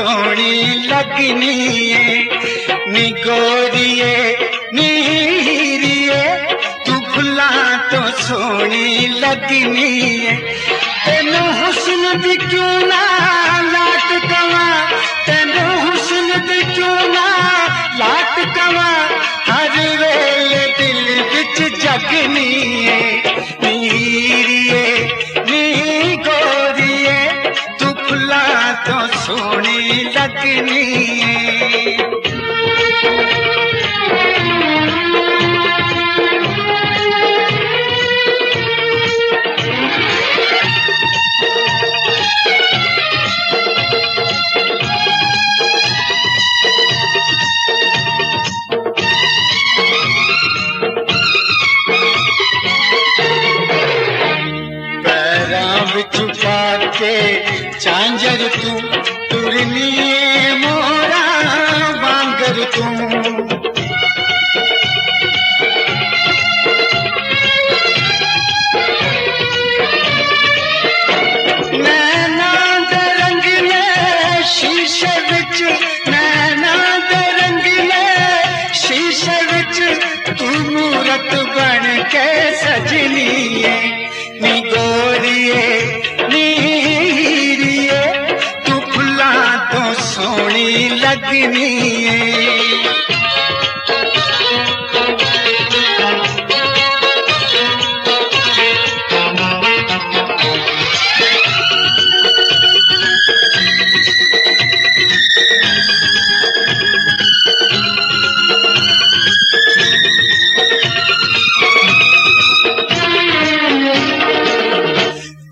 सोहनी लगनी है। नी गोरिए नी हीरिए तू फुल्ला तो सोहनी लगनी है। तेनू हुस्न दी क्यों ना लाट कवा, तेनू हुस्न दी क्यों ना लाट कवा, हर वेले दिल विच जगनी है। नी हीरिए नी गोरिए तू फुल्ला तो सोहनी लगनी है। छुपा के झांझर तू तुरनी मोरा वांगर तू। नैना दे रंगले शीशे विच, नैना दे रंगले शीशे विच तू मूरत बन के सजनी है। नी गोरिए नी हीरिए तू फुल्ला तो सोहनी लगनी है।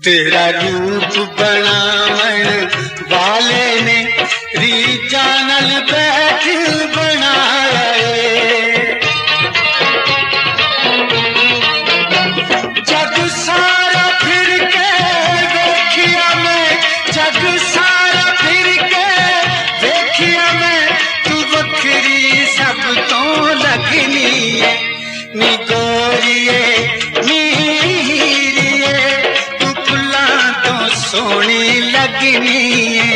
तेरा रूप बनावन वाले ने रीचा नल बैठ बनाया है। जग सारा फिर के देखिया मैं, जग सारा फिर के देखिया मैं, तू बखरी सब तो लगनी है। नी गोरिए नी सोहनी लगनी है।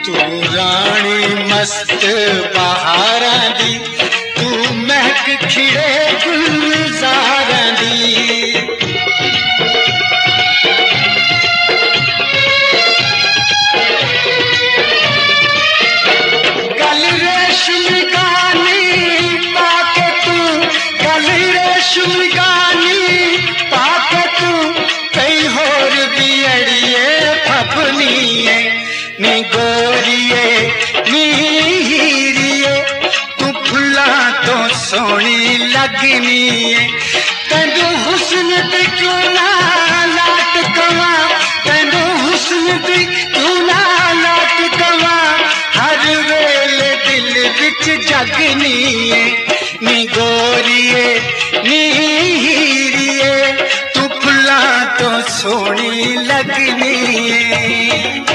तू रानी मस्त बहारा दी, तू महक खिड़े गुलजारां दी। गल रेशम गानी पाके तू, गल रेशम गानी पाके तू कई होर भी अड़िए फपनी है। नी गोरिए नी हीरिए तू फुल्ला तो सोहनी लगनी है। तेनू हुस्न दी क्यों ना लाट कवा, तेनू हुस्न दी क्यों ना लाट कवा, हर वेले दिल विच जगनी है। नी गोरिए नी हीरिए तू फुल्ला तो सोहनी लगनी है।